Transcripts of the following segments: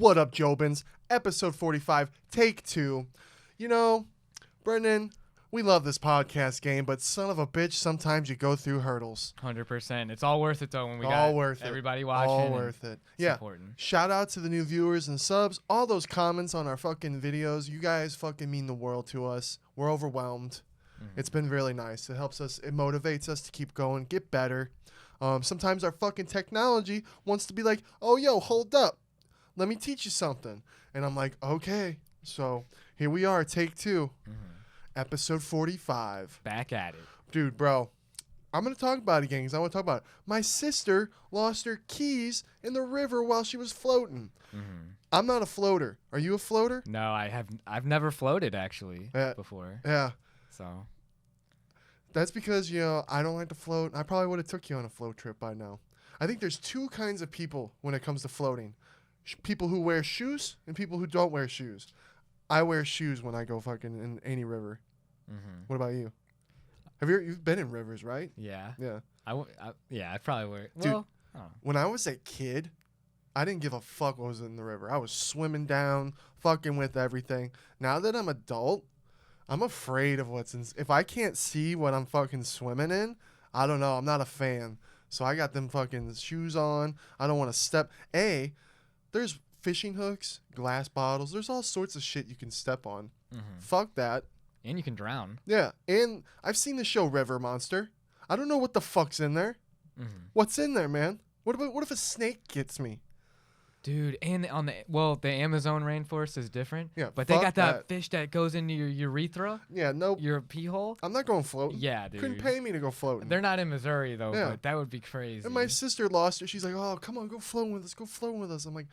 What up, Jobins? Episode 45, take 2. You know, Brenden, we love this podcast game, but son of a bitch, sometimes you go through hurdles. 100%. It's all worth it, though, when we all got worth everybody it. watching. All worth it. Yeah. Important. Shout out to the new viewers and subs. All those comments on our fucking videos. You guys fucking mean the world to us. We're overwhelmed. It's been really nice. It helps us. It motivates us to keep going, get better. Sometimes our fucking technology wants to be like, oh, yo, hold up. Let me teach you something. And I'm like, okay. So here we are, take 2. Episode 45. Back at it. Dude, bro, I'm going to talk about it again because I want to talk about it. My sister lost her keys in the river while she was floating. I'm not a floater. Are you a floater? No, I've never floated, actually, before. Yeah. So that's because, you know, I don't like to float. I probably would have took you on a float trip by now. I think there's 2 kinds of people when it comes to floating. People who wear shoes and people who don't wear shoes. I wear shoes when I go fucking in any river. What about you? You've been in rivers, right? Yeah. Yeah. I probably wear. Dude, Well, when I was a kid, I didn't give a fuck what was in the river. I was swimming down, fucking with everything. Now that I'm adult, I'm afraid of what's in. If I can't see what I'm fucking swimming in, I don't know. I'm not a fan. So I got them fucking shoes on. I don't want to step. There's fishing hooks, glass bottles. There's all sorts of shit you can step on. Fuck that. and you can drown. Yeah, and I've seen the show River Monster. I don't know what the fuck's in there. What's in there, man? What if a snake gets me? Dude, and the Amazon rainforest is different. Yeah, but they fuck got that that. fish that goes into your urethra. Yeah, nope. Your pee hole. I'm not going floating. Yeah, dude. Couldn't pay me to go floating. They're not in Missouri though, Yeah. but that would be crazy. And my sister lost her. She's like, "Oh, come on, go floating with us. Go floating with us." I'm like,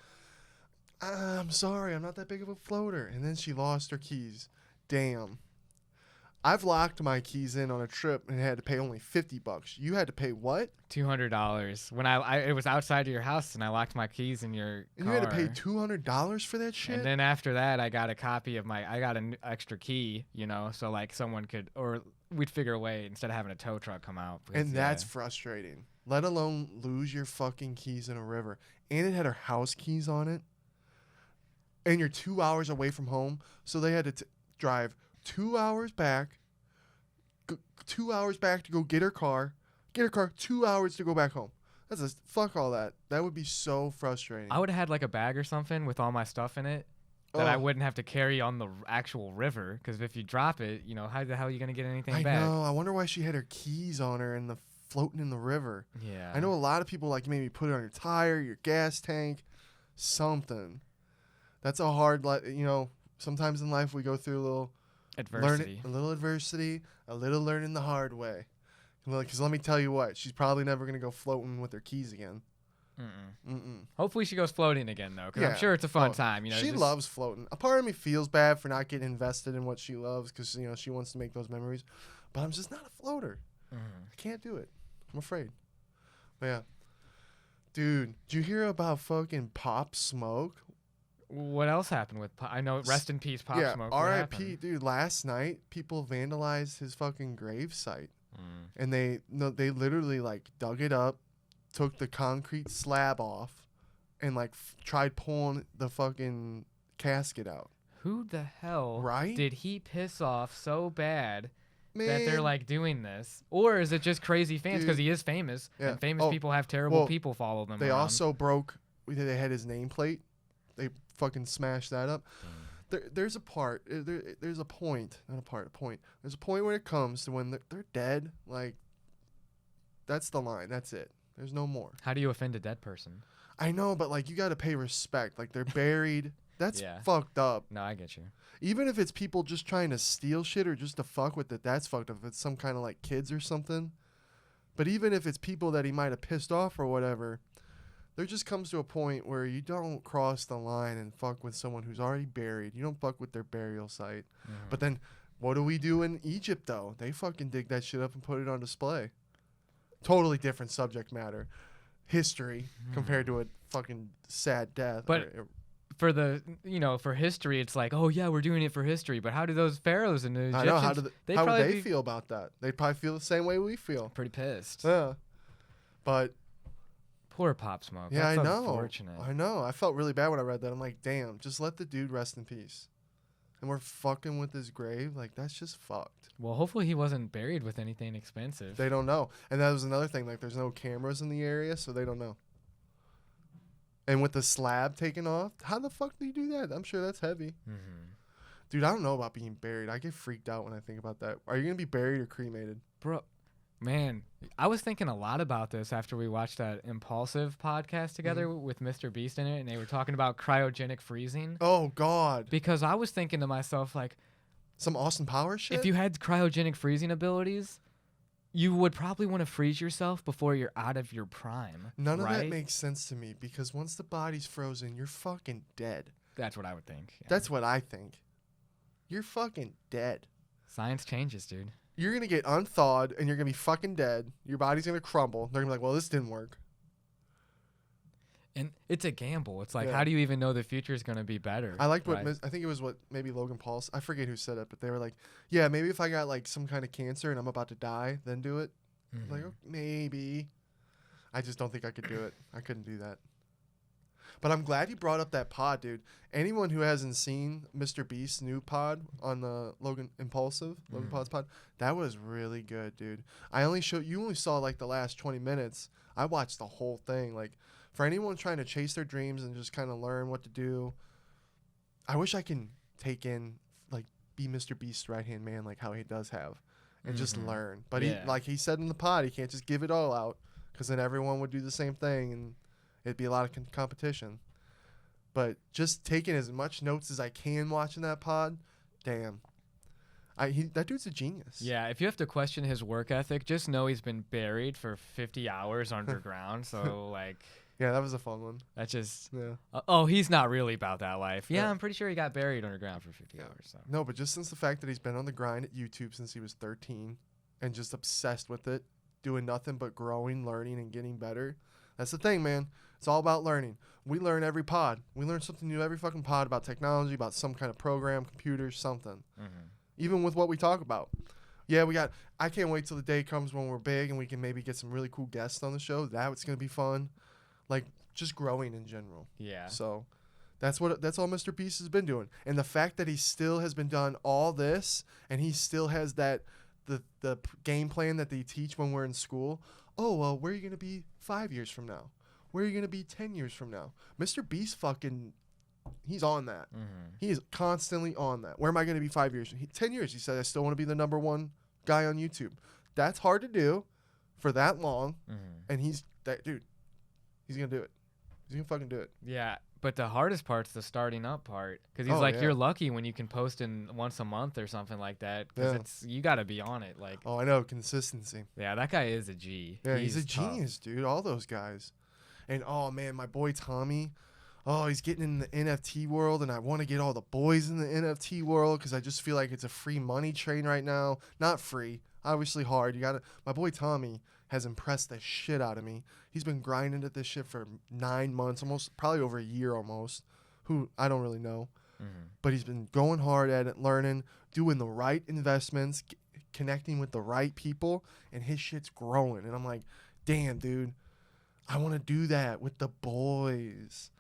"I'm sorry, I'm not that big of a floater." And then she lost her keys. Damn. I've locked my keys in on a trip and had to pay only $50. You had to pay what? $200 when it was outside of your house and I locked my keys in your And car. you had to pay $200 for that shit? And then after that, I got a copy of I got an extra key, so like someone could, or we'd figure a way instead of having a tow truck come out. Because, And that's frustrating. Let alone lose your fucking keys in a river. And it had her house keys on it. And you're 2 hours away from home. So they had to drive 2 hours back. 2 hours back to go get her car. 2 hours to go back home. Fuck all that. That would be so frustrating. I would have had like a bag or something with all my stuff in it that I wouldn't have to carry on the actual river. Because if you drop it, how the hell are you going to get anything I back? know. I wonder why she had her keys on her and floating in the river. Yeah. I know a lot of people like maybe put it on your tire, your gas tank, something. That's a hard, sometimes in life we go through a little adversity. A little learning the hard way. Because let me tell you what, she's probably never going to go floating with her keys again. Hopefully she goes floating again, though, because I'm sure it's a fun time. She loves floating. A part of me feels bad for not getting invested in what she loves because, she wants to make those memories. But I'm just not a floater. I can't do it. I'm afraid. But yeah. Dude, did you hear about fucking Pop Smoke? What else happened with I know, rest in peace, Pop Smoke. R.I.P. Dude, last night, people vandalized his fucking grave site. And they literally, dug it up, took the concrete slab off, and, tried pulling the fucking casket out. Who the hell right? did he piss off so bad Man. that they're, doing this? Or is it just crazy fans? Because he is famous, and famous people have terrible people follow them They around. also they had his nameplate. They fucking smashed that up. There's a point. There's a point where it comes to when they're dead. That's the line. That's it. There's no more. How do you offend a dead person? I know, but you got to pay respect. They're buried. That's fucked up. No, I get you. Even if it's people just trying to steal shit or just to fuck with it, that's fucked up. If it's some kind of kids or something. But even if it's people that he might have pissed off or whatever, there just comes to a point where you don't cross the line and fuck with someone who's already buried. You don't fuck with their burial site. But then what do we do in Egypt, though? They fucking dig that shit up and put it on display. Totally different subject matter. History compared to a fucking sad death. But for history, it's like, oh, yeah, we're doing it for history. But how do those pharaohs and the Egyptians... I know. How would they feel about that? They'd probably feel the same way we feel. Pretty pissed. Yeah. But... Poor Pop Smoke. Yeah, That's I know. unfortunate. I know. I felt really bad when I read that. I'm like, damn, just let the dude rest in peace. And we're fucking with his grave. Like, that's just fucked. Well, hopefully he wasn't buried with anything expensive. They don't know. And that was another thing. Like, there's no cameras in the area, so they don't know. And with the slab taken off, how the fuck do you do that? I'm sure that's heavy. Mm-hmm. Dude, I don't know about being buried. I get freaked out when I think about that. Are you going to be buried or cremated? Bro, man, I was thinking a lot about this after we watched that Impulsive podcast together with Mr. Beast in it, and they were talking about cryogenic freezing. Oh, God. Because I was thinking to myself, like, some Austin Powers shit? if you had cryogenic freezing abilities, you would probably want to freeze yourself before you're out of your prime. None right? of that makes sense to me because once the body's frozen, you're fucking dead. That's what I would think. Yeah. That's what I think. You're fucking dead. Science changes, dude. You're going to get unthawed and you're going to be fucking dead. Your body's going to crumble. They're going to be like, well, this didn't work. And it's a gamble. It's like, Yeah. how do you even know the future is going to be better? I liked what, right? I think it was what maybe Logan Paul, I forget who said it, but they were like, yeah, maybe if I got like some kind of cancer and I'm about to die, then do it. Mhm. Like, oh, maybe. I just don't think I could do it. I couldn't do that. But I'm glad you brought up that pod, dude. Anyone who hasn't seen Mr. Beast's new pod on the Logan Pod's pod, that was really good, dude. You only saw like the last 20 minutes. I watched the whole thing. Like, for anyone trying to chase their dreams and just kind of learn what to do, I wish I can take in, like, be Mr. Beast's right-hand man, like how he does have, and just learn. But Yeah. like he said in the pod, he can't just give it all out because then everyone would do the same thing and it'd be a lot of competition. But just taking as much notes as I can watching that pod, damn. That dude's a genius. Yeah, if you have to question his work ethic, just know he's been buried for 50 hours underground. So, like, Yeah, that was a fun one. that's just... Yeah. He's not really about that life. Yeah, Yeah. I'm pretty sure he got buried underground for 50 hours. So. No, but just since the fact that he's been on the grind at YouTube since he was 13 and just obsessed with it, doing nothing but growing, learning, and getting better. That's the thing, man. It's all about learning. We learn every pod. We learn something new every fucking pod about technology, about some kind of program, computers, something. Mm-hmm. Even with what we talk about. Yeah, I can't wait till the day comes when we're big and we can maybe get some really cool guests on the show. That's going to be fun. Like, just growing in general. Yeah. So that's all Mr. Beast has been doing. And the fact that he still has been done all this and he still has that the game plan that they teach when we're in school. Oh, well, where are you going to be 5 years from now? Where are you going to be 10 years from now? Mr. Beast he's on that. Mm-hmm. He is constantly on that. Where am I going to be 5 years? 10 years. He said, I still want to be the number one guy on YouTube. That's hard to do for that long. Mm-hmm. And he's that dude. He's going to do it. He's going to fucking do it. Yeah, but the hardest part's the starting up part. Because he's yeah. you're lucky when you can post in once a month or something like that. Because you got to be on it. Like, oh, I know. Consistency. yeah, that guy is a G. Yeah, he's a tough. genius, dude. All those guys. And, oh, man, my boy Tommy. Oh, he's getting in the NFT world, and I want to get all the boys in the NFT world because I just feel like it's a free money train right now. Not free. Obviously hard. My boy Tommy has impressed the shit out of me. He's been grinding at this shit for 9 months, probably over a year almost. I don't really know. Mm-hmm. But he's been going hard at it, learning, doing the right investments, connecting with the right people, and his shit's growing. And I'm like, damn, dude, I want to do that with the boys.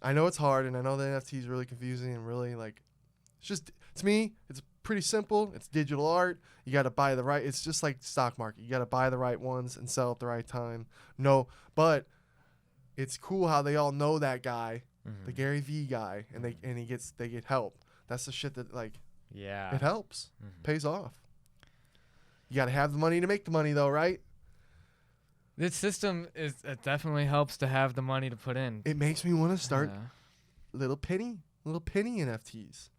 I know it's hard, and I know the NFT is really confusing and really, like, to me, it's pretty simple. It's digital art. You got to buy the right. It's just like stock market. You got to buy the right ones and sell at the right time. No, but it's cool how they all know that guy, the Gary V guy, and they get help. That's the shit that, like, yeah, it helps, pays off. You got to have the money to make the money, though, right? This system it definitely helps to have the money to put in. It makes me want to start little penny NFTs.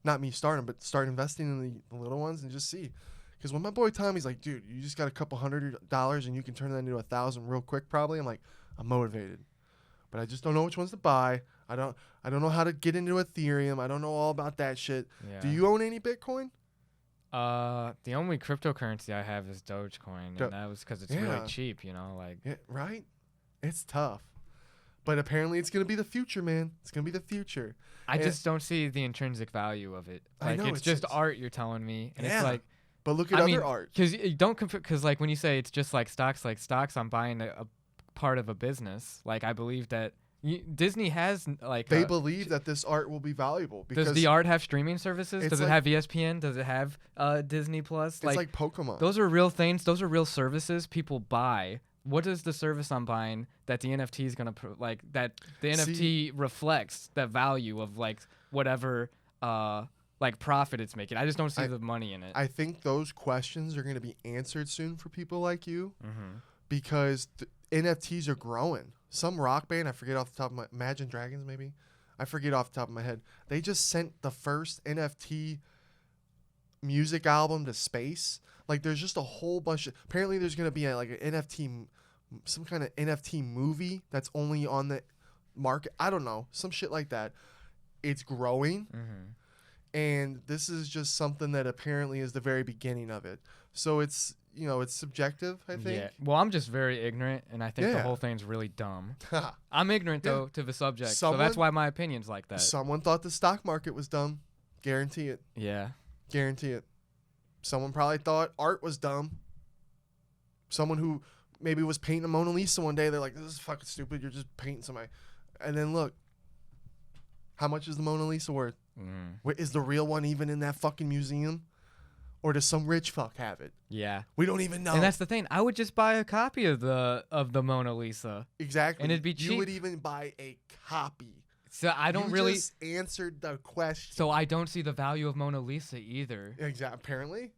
Not me starting, but start investing in the little ones and just see. Because when my boy Tommy's like, dude, you just got a couple $100 and you can turn that into 1,000 real quick, probably. I'm like, I'm motivated, but I just don't know which ones to buy. I don't know how to get into Ethereum. I don't know all about that shit. Yeah. Do you own any Bitcoin? The only cryptocurrency I have is Dogecoin, and that was because it's really cheap, you know, like. Yeah, right? It's tough. But apparently it's going to be the future, man. It's going to be the future. I just don't see the intrinsic value of it. Like, I know, it's just art, you're telling me. And it's like. But look at other art. Because you don't compare, because, like, when you say it's just like stocks, I'm buying a part of a business. Like I believe that Disney has like They believe that this art will be valuable because does the art have streaming services? Does it like, have ESPN? Does it have Disney Plus? It's like Pokemon. Those are real things. Those are real services people buy. What is the service I'm buying that the NFT is gonna that the NFT reflects that value of like whatever like profit it's making? I just don't see the money in it. I think those questions are gonna be answered soon for people like you, because NFTs are growing. Some rock band, I forget off the top of my Imagine Dragons maybe, I forget off the top of my head. They just sent the first NFT music album to space. Like there's just a whole bunch of, apparently there's gonna be like an NFT, some kind of NFT movie that's only on the market. I don't know, some shit like that. It's growing, and this is just something that apparently is the very beginning of it. So it's, you know, it's subjective, I think. Yeah. Well, I'm just very ignorant, and I think the whole thing's really dumb. I'm ignorant though to the subject, so that's why my opinion's like that. Someone thought the stock market was dumb. Guarantee it. Yeah. Guarantee it. Someone probably thought art was dumb. Someone who maybe was painting a Mona Lisa one day, they're like, this is fucking stupid. You're just painting somebody. And then look, how much is the Mona Lisa worth? Is the real one even in that fucking museum? Or does some rich fuck have it? Yeah. We don't even know. And that's the thing. I would just buy a copy of the Mona Lisa. Exactly. And it'd be cheap. You would even buy a copy. So I don't you just answered the question. So I don't see the value of Mona Lisa either. Exactly. Apparently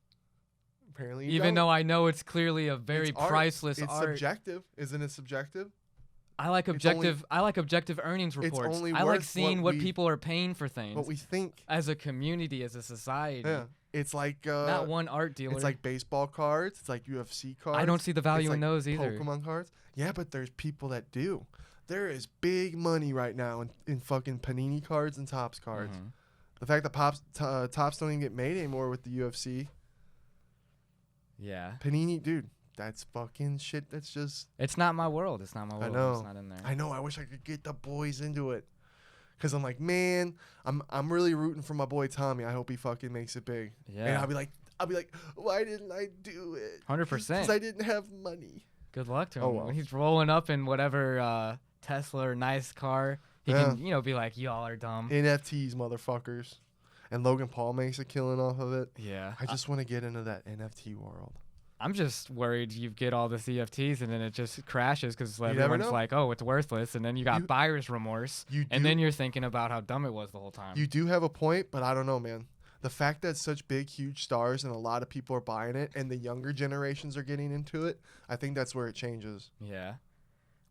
even though I know it's clearly a very priceless art. It's subjective. Isn't it subjective? I like objective. I like objective earnings reports. I like seeing what people are paying for things. What we think as a community, as a society. Yeah. It's like not one art dealer. It's like baseball cards. It's like UFC cards. I don't see the value in those either. Pokemon cards. Yeah, but there's people that do. There is big money right now in fucking Panini cards and Topps cards. The fact that Topps don't even get made anymore with the UFC. Yeah. Panini, dude, that's fucking shit. That's just. It's not my world. It's not my world. I know. It's not in there. I know. I wish I could get the boys into it. Cause I'm like, man, I'm really rooting for my boy Tommy. I hope he fucking makes it big. Yeah. And I'll be like, why didn't I do it? 100%. Because I didn't have money. Good luck to him. Oh, well. When he's rolling up in whatever Tesla or nice car, he can, be like, y'all are dumb. NFTs, motherfuckers. And Logan Paul makes a killing off of it. Yeah. I just want to get into that NFT world. I'm just worried you get all the CFTs and then it just crashes because everyone's like, oh, it's worthless. And then you got buyer's remorse. And then you're thinking about how dumb it was the whole time. You do have a point, but I don't know, man. The fact that such big, huge stars and a lot of people are buying it and the younger generations are getting into it, I think that's where it changes. Yeah.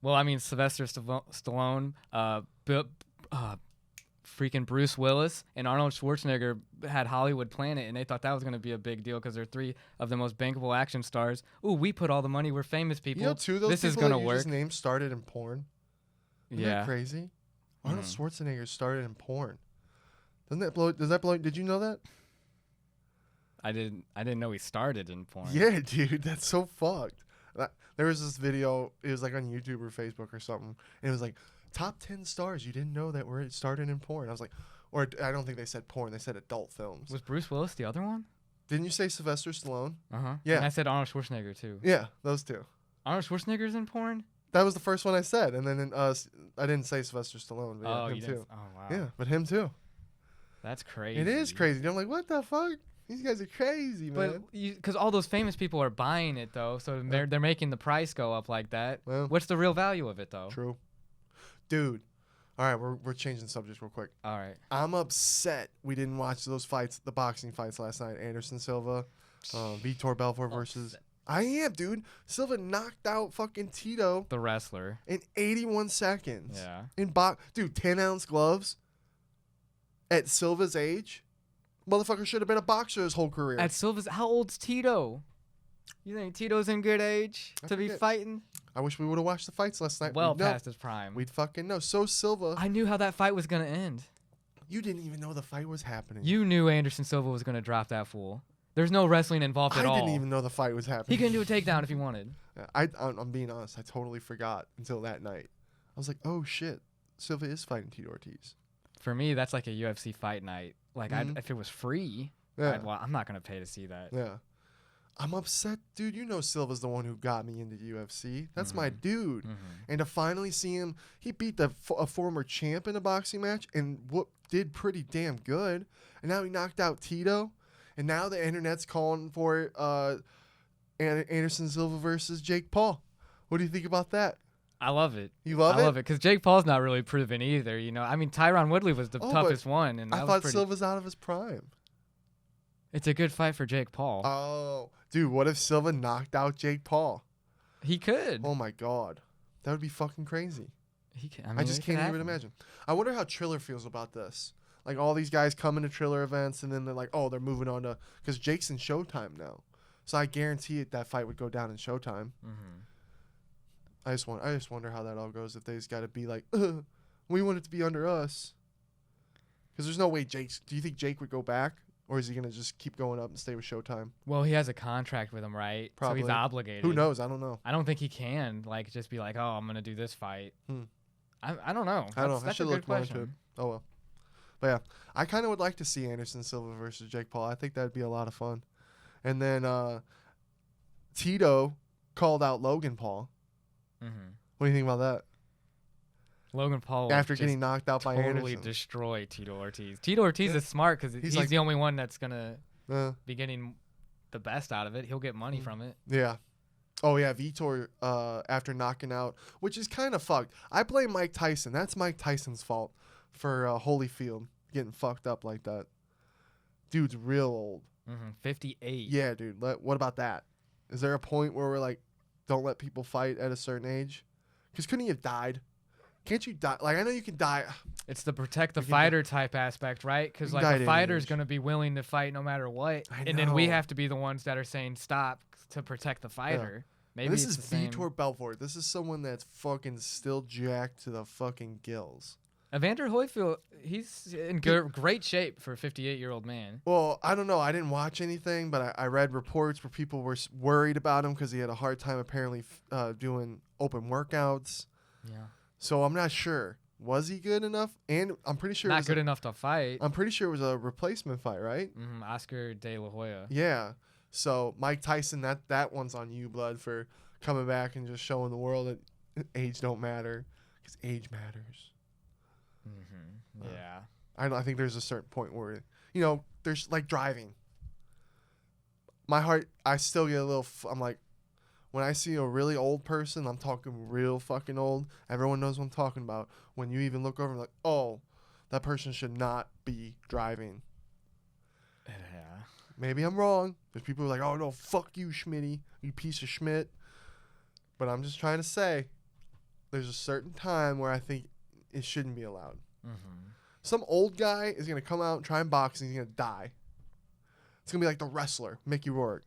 Well, I mean, Sylvester Stallone, freaking Bruce Willis and Arnold Schwarzenegger had Hollywood Planet, and they thought that was going to be a big deal because they're three of the most bankable action stars. Ooh, we put all the money. We're famous people. You know, two of those this people is going to that work. His name started in porn. Isn't that crazy? Arnold Schwarzenegger started in porn. Doesn't that blow? Does that blow? Did you know that? I didn't know he started in porn. Yeah, dude, that's so fucked. There was this video. It was like on YouTube or Facebook or something, and it was like, top 10 stars you didn't know that were started in porn. I was like, or I don't think they said porn. They said adult films. Was Bruce Willis the other one? Didn't you say Sylvester Stallone? Yeah. And I said Arnold Schwarzenegger too. Yeah, those two. Arnold Schwarzenegger's in porn? That was the first one I said, and then I didn't say Sylvester Stallone, but yeah, him too. Oh wow. Yeah, but him too. That's crazy. It is crazy. I'm like, what the fuck? These guys are crazy, man. But because all those famous people are buying it though, so they're making the price go up like that. Well, what's the real value of it though? True. Dude. All right, we're changing subjects real quick. All right. I'm upset we didn't watch those fights, the boxing fights last night. Anderson Silva, Vitor Belfort versus. I am, dude. Silva knocked out fucking Tito, the wrestler, in 81 seconds. Yeah. Dude, 10-ounce gloves. At Silva's age, motherfucker should have been a boxer his whole career. At Silva's, how old's Tito? You think Tito's in good age to be fighting? I wish we would have watched the fights last night. Well past his prime. We'd fucking know. So Silva. I knew how that fight was gonna end. You didn't even know the fight was happening. You knew Anderson Silva was gonna drop that fool. There's no wrestling involved at all. I didn't even know the fight was happening. He couldn't do a takedown if he wanted. I'm being honest. I totally forgot until that night. I was like, oh shit, Silva is fighting Tito Ortiz. For me, that's like a UFC fight night. Like, if it was free, I'm not gonna pay to see that. Yeah. I'm upset, dude. You know Silva's the one who got me into UFC. That's my Mhm. dude. Mhm. And to finally see him, he beat a former champ in a boxing match and did pretty damn good. And now he knocked out Tito. And now the internet's calling for Anderson Silva versus Jake Paul. What do you think about that? I love it. You love I it? love it because Jake Paul's not really proven either. You know, I mean, Tyron Woodley was the Oh, toughest one, and I that was thought pretty. Silva's out of his prime. It's a good fight for Jake Paul. Oh, dude, what if Silva knocked out Jake Paul? He could. Oh my God, that would be fucking crazy. He can. I just can't even imagine. I wonder how Triller feels about this. Like all these guys come into Triller events and then they're like, oh, they're moving on to because Jake's in Showtime now, so I guarantee it that fight would go down in Showtime. Mm-hmm. I just wonder how that all goes. If they just got to be like, we want it to be under us. Because there's no way do you think Jake would go back? Or is he going to just keep going up and stay with Showtime? Well, he has a contract with him, right? Probably. So he's obligated. Who knows? I don't know. I don't think he can like just be like, oh, I'm gonna do this fight. I don't know. I don't know. I That's should a good look more into it. question. Oh, well. But yeah, I kind of would like to see Anderson Silva versus Jake Paul. I think that'd be a lot of fun. And then Tito called out Logan Paul. Mm-hmm. What do you think about that? Logan Paul After just getting knocked out by totally Anderson. destroy Tito Ortiz. Tito Ortiz is smart because he's like- the only one that's gonna Uh, be getting the best out of it. He'll get money from it. yeah. Oh, yeah. Vitor, after knocking out, which is kind of fucked. I blame Mike Tyson. That's Mike Tyson's fault for Holyfield getting fucked up like that. Dude's real old. 58. Yeah, dude. What about that? Is there a point where we're like, don't let people fight at a certain age? Because couldn't he have died? Can't you die? Like, I know you can die. It's the protect the You can fighter type aspect, right? Because You like died a at any fighter's age. gonna be willing to fight no matter what, I and then we know. have to be the ones that are saying stop to protect the fighter. Maybe And this it's is the same. Vitor Belfort. This is someone that's fucking still jacked to the fucking gills. Evander Holyfield, he's in great shape for a 58-year-old man. Well, I don't know. I didn't watch anything, but I read reports where people were worried about him because he had a hard time apparently doing open workouts. Yeah. So I'm not sure. Was he good enough? And I'm pretty sure Not good enough to fight. I'm pretty sure it was a replacement fight, right? Oscar De La Hoya. Yeah. So Mike Tyson, that one's on you, blood, for coming back and just showing the world that age don't matter, because age matters. Yeah. I think there's a certain point where, there's like driving. My heart, I still get a little. I'm like, when I see a really old person, I'm talking real fucking old. Everyone knows what I'm talking about. When you even look over, like, oh, that person should not be driving. Yeah. Maybe I'm wrong. There's people who are like, oh, no, fuck you, Schmitty, you piece of Schmidt. But I'm just trying to say, there's a certain time where I think it shouldn't be allowed. Some old guy is going to come out and try and box, and he's going to die. It's going to be like the wrestler, Mickey Rourke.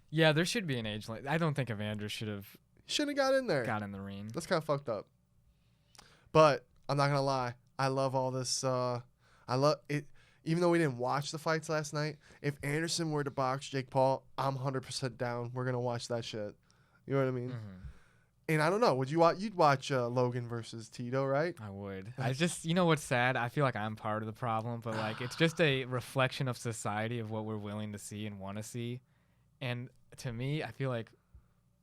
Yeah, there should be an age limit. I don't think Evander should have Shouldn't have got in there. got in the ring. That's kind of fucked up. But I'm not going to lie. I love all this. I love it. Even though we didn't watch the fights last night, if Anderson were to box Jake Paul, I'm 100% down. We're going to watch that shit. You know what I mean? And I don't know. You'd watch Logan versus Tito, right? I would. I just, what's sad? I feel like I'm part of the problem, but like it's just a reflection of society of what we're willing to see and want to see. And to me, I feel like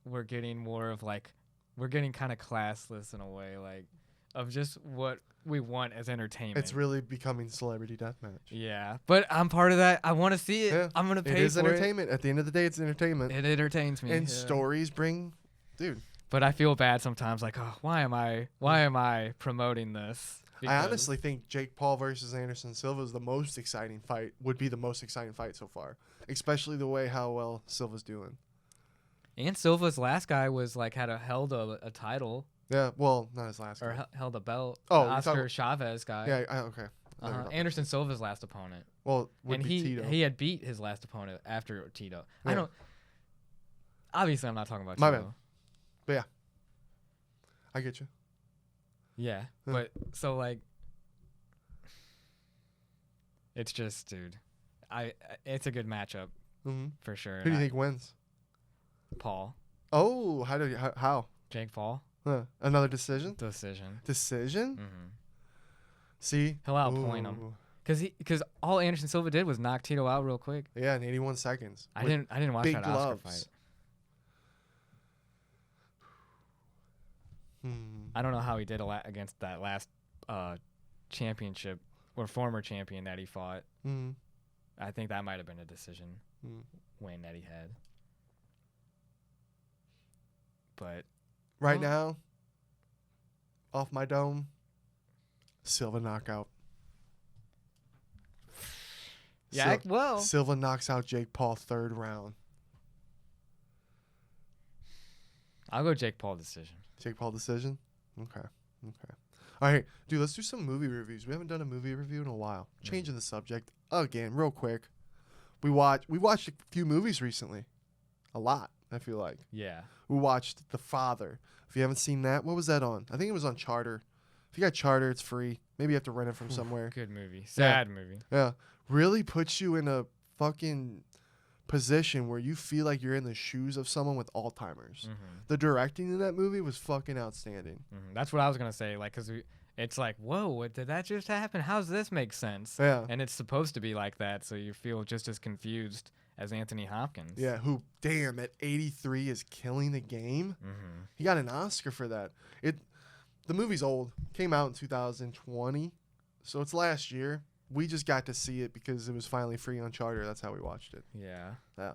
we're getting more of like, we're getting kind of classless in a way, like of just what we want as entertainment. It's really becoming celebrity deathmatch. Yeah, but I'm part of that. I want to see it. Yeah, I'm gonna pay It is for entertainment. At the end of the day, it's entertainment. it. It entertains me. And yeah. stories bring, dude. But I feel bad sometimes, like, oh, why am I promoting this? I Because- honestly think Jake Paul versus Anderson Silva is the most exciting fight. Would be the most exciting fight so far, especially the way how well Silva's doing. And Silva's last guy was like held a title Yeah, well, not his last. or guy. held a belt. Oh, the you're Oscar talking- Chavez guy. Yeah, okay. I don't know. Anderson Silva's last opponent, Well, would and be Tito. he had beat his last opponent after Tito. Yeah. I don't. Obviously, I'm not talking about My Tito. bad. But yeah, I get you. Yeah, Yeah. but so like, it's just, dude, it's a good matchup Mm-hmm. for sure. Who do you think wins? Paul, Oh, how? Jake Paul, Another decision? decision. Decision? Mm-hmm. See? He'll outpoint him. Ooh. Because all Anderson Silva did was knock Tito out real quick. Yeah, in 81 seconds. I didn't watch big that Oscar gloves. fight. I don't know how he did against that last championship or former champion that he fought. I think that might have been a decision win that he had. But right now, off my dome, Silva knockout. Yeah, well, Silva knocks out Jake Paul 3rd round. I'll go Jake Paul decision. Jake Paul decision? Okay. All right, dude, let's do some movie reviews. We haven't done a movie review in a while. Changing the subject again, real quick. We watched a few movies recently. A lot, I feel like. Yeah. We watched The Father. If you haven't seen that, what was that on? I think it was on Charter. If you got Charter, it's free. Maybe you have to rent it from somewhere. Good movie. Sad movie. Yeah. Really puts you in a fucking position where you feel like you're in the shoes of someone with Alzheimer's. The directing in that movie was fucking outstanding. That's what I was going to say. Like, because it's like, whoa, what, did that just happen? How does this make sense? Yeah. And it's supposed to be like that, so you feel just as confused as Anthony Hopkins. Yeah, who, damn, at 83 is killing the game. He got an Oscar for that. The movie's old. Came out in 2020, so it's last year. We just got to see it because it was finally free on Charter. That's how we watched it. Yeah. Yeah.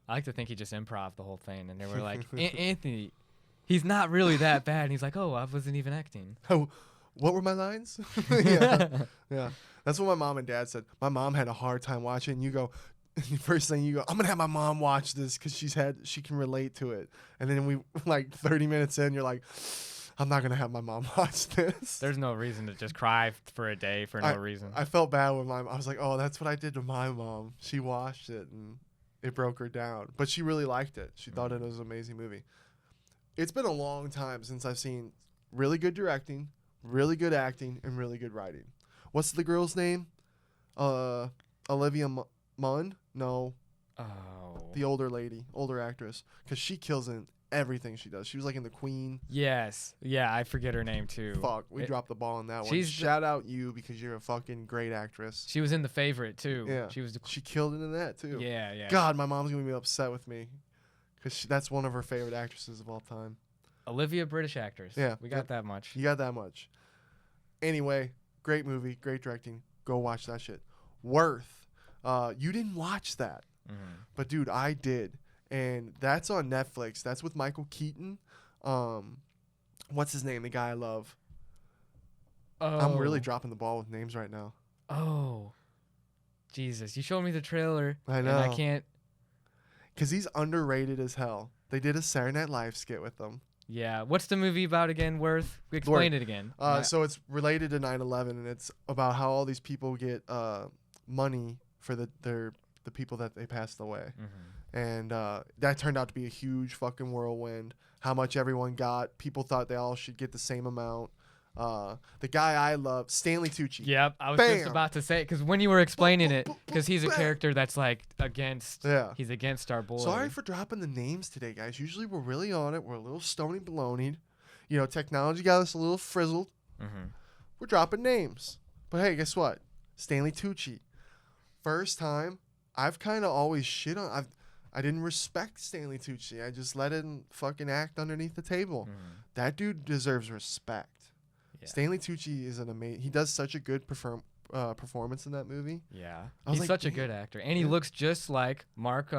I like to think he just improv the whole thing, and they were like, Anthony, he's not really that bad. And he's like, oh, I wasn't even acting. Oh, what were my lines? Yeah. That's what my mom and dad said. My mom had a hard time watching. And you go, first thing you go, I'm gonna have my mom watch this because she can relate to it. And then we 30 minutes in, you're like, I'm not gonna have my mom watch this. There's no reason to just cry for a day for no reason. I felt bad with I was like, oh, that's what I did to my mom. She watched it and it broke her down, but she really liked it. She thought it was an amazing movie. It's been a long time since I've seen really good directing, really good acting, and really good writing. What's the girl's name? Olivia Munn? No. Oh. The older actress, because she kills in everything she does. She was like in The Queen. Yes. Yeah, I forget her name too. Fuck, we dropped the ball on that one. Shout out you because you're a fucking great actress. She was in The Favorite too. Yeah. She killed it in that too. Yeah. God, my mom's gonna be upset with me because that's one of her favorite actresses of all time. Olivia, British actress. Yeah. We got that much. You got that much. Anyway, great movie, great directing. Go watch that shit. Worth. You didn't watch that. But dude, I did. And that's on Netflix. That's with Michael Keaton. What's his name? The guy I love. Oh. I'm really dropping the ball with names right now. Oh. Jesus. You showed me the trailer. I know. And I can't. Because he's underrated as hell. They did a Saturday Night Live skit with him. Yeah. What's the movie about again, Worth? Explain it again. So it's related to 9/11, and it's about how all these people get money for the people that they passed away. And that turned out to be a huge fucking whirlwind. How much everyone got. People thought they all should get the same amount. The guy I love, Stanley Tucci. Yep, I was just about to say, because when you were explaining it, because he's a character that's like against, he's against our boy. Sorry for dropping the names today, guys. Usually we're really on it. We're a little stony baloneyed. You know, technology got us a little frizzled. We're dropping names. But hey, guess what? Stanley Tucci. First time, I've kind of always shit on. I didn't respect Stanley Tucci. I just let him fucking act underneath the table. That dude deserves respect. Yeah. Stanley Tucci is an amazing. He does such a good performance in that movie. Yeah, he's such a good actor, and he looks just like Mark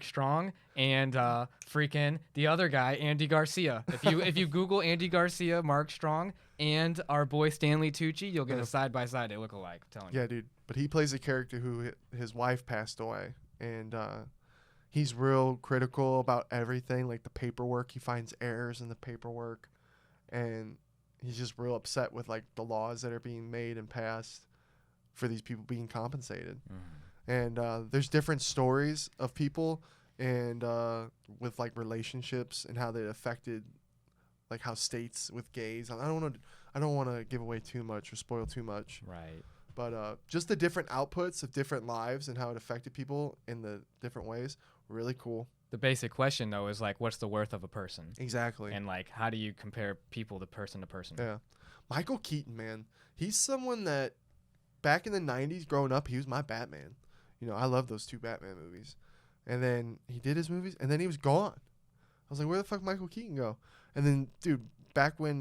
Strong and freaking the other guy, Andy Garcia. If you Google Andy Garcia, Mark Strong, and our boy Stanley Tucci, you'll get a side by side. They look alike. I'm telling you. Yeah, dude. But he plays a character who his wife passed away, and he's real critical about everything, like the paperwork. He finds errors in the paperwork, and he's just real upset with like the laws that are being made and passed for these people being compensated. And there's different stories of people and with like relationships and how they affected like how states with gays. I don't want to give away too much or spoil too much. Right. But just the different outputs of different lives and how it affected people in the different ways. Really cool. The basic question, though, is, like, what's the worth of a person? Exactly. And, like, how do you compare people to person to person? Yeah. Michael Keaton, man. He's someone that back in the 90s growing up, he was my Batman. You know, I love those 2 Batman movies. And then he did his movies, and then he was gone. I was like, where the fuck Michael Keaton go? And then, dude, back when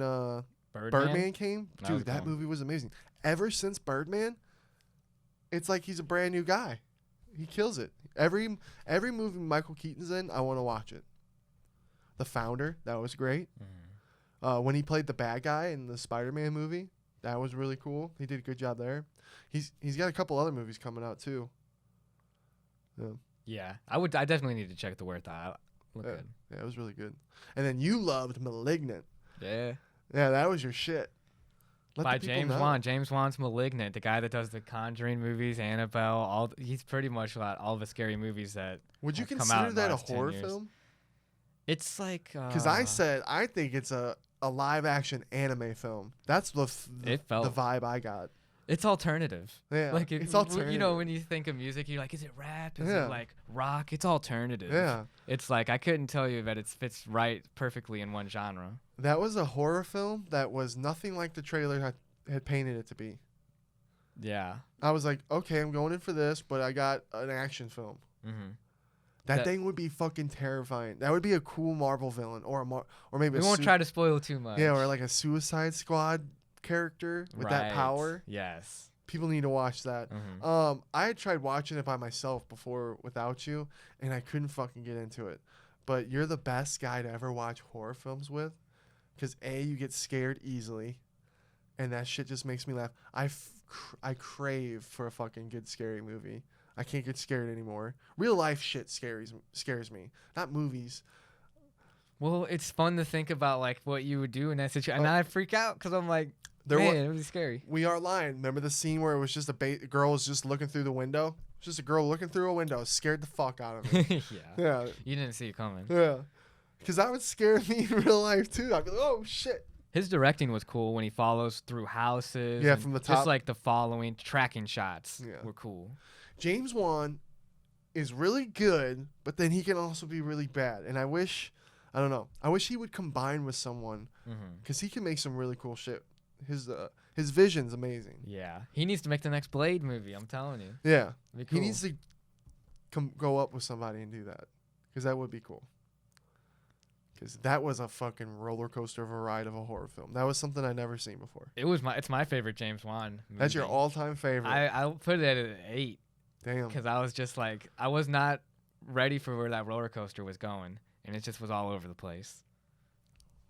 Birdman came, dude, that movie was amazing. Ever since Birdman, it's like he's a brand new guy. He kills it. Every movie Michael Keaton's in, I want to watch it. The Founder, that was great. When he played the bad guy in the Spider-Man movie, that was really cool. He did a good job there. He's got a couple other movies coming out too. Yeah, I definitely need to check The Worth out. Look good. Yeah, it was really good. And then you loved Malignant. Yeah. Yeah, that was your shit. By James Wan. James Wan's Malignant, the guy that does the Conjuring movies, Annabelle. He's pretty much all the scary movies that. Would you come out consider in the that a last 10 horror years. film? It's like Because I think it's a live action anime film. That's the vibe I got. It's alternative. Yeah, like it's alternative. You know, when you think of music, you're like, is it rap? Is it like rock? It's alternative. Yeah. It's like I couldn't tell you that it fits right perfectly in one genre. That was a horror film that was nothing like the trailer had painted it to be. Yeah. I was like, okay, I'm going in for this, but I got an action film. Mm-hmm. That thing would be fucking terrifying. That would be a cool Marvel villain, or maybe we won't try to spoil too much. Yeah, or like a Suicide Squad character with that power. Yes. People need to watch that. Mm-hmm. I had tried watching it by myself before without you, and I couldn't fucking get into it. But you're the best guy to ever watch horror films with, because you get scared easily, and that shit just makes me laugh. I crave for a fucking good scary movie. I can't get scared anymore. Real life shit scares me, not movies. Well, it's fun to think about like what you would do in that situation, and I freak out because I'm like, man, it would be scary. We Aren't Lying. Remember the scene where it was just a girl was just looking through the window? It's just a girl looking through a window, scared the fuck out of me. Yeah. You didn't see it coming. Yeah. Because that would scare me in real life too. I'd be like, oh shit. His directing was cool when he follows through houses. Yeah, from the top. Just like the tracking shots were cool. James Wan is really good, but then he can also be really bad. And I wish he would combine with someone, because he can make some really cool shit. His vision's amazing. Yeah, he needs to make the next Blade movie. I'm telling you. Yeah, cool. He needs to go up with somebody and do that, because that would be cool. Because that was a fucking roller coaster of a ride of a horror film. That was something I'd never seen before. It's my favorite James Wan movie. That's your all-time favorite. I'll put it at an 8. Damn. Because I was just like, I was not ready for where that roller coaster was going, and it just was all over the place.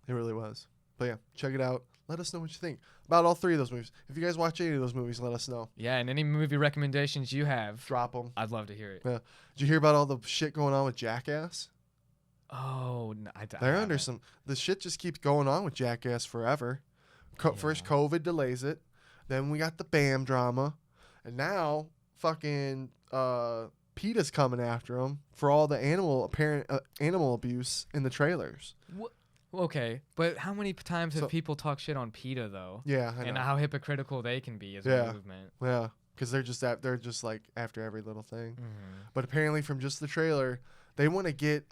It really was. But yeah, check it out. Let us know what you think about all 3 of those movies. If you guys watch any of those movies, let us know. Yeah, and any movie recommendations you have, drop them. I'd love to hear it. Yeah. Did you hear about all the shit going on with Jackass? Oh, no, they're under some. The shit just keeps going on with Jackass forever. First, COVID delays it. Then we got the BAM drama, and now PETA's coming after him for all the animal abuse in the trailers. What? Okay, but how many times have people talked shit on PETA though? Yeah, I know. And how hypocritical they can be as a movement. Yeah, because they're just like after every little thing. But apparently, from just the trailer, they want to get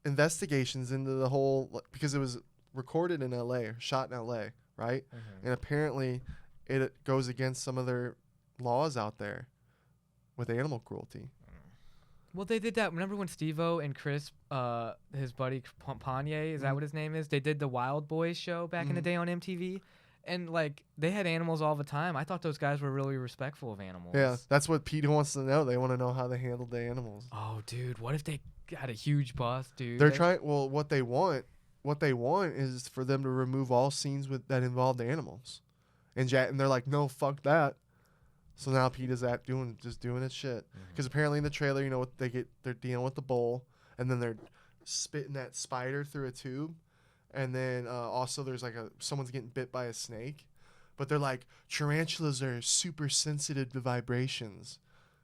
investigations into the whole, because it was recorded in LA or shot in LA, right? And apparently, it goes against some of their laws out there with animal cruelty. Well, they did that. Remember when Steve-O and Chris, his buddy Pontier, is that what his name is? They did the Wild Boys show back in the day on MTV. And, like, they had animals all the time. I thought those guys were really respectful of animals. Yeah, that's what PETA wants to know. They want to know how they handled the animals. Oh, dude, what if they got a huge bus, dude? They're trying. Well, what they want is for them to remove all scenes that involved animals, and they're like, no, fuck that. So now PETA's doing its shit, because apparently in the trailer, you know what they're dealing with the bull, and then they're spitting that spider through a tube, and then also there's like someone's getting bit by a snake, but they're like, tarantulas are super sensitive to vibrations,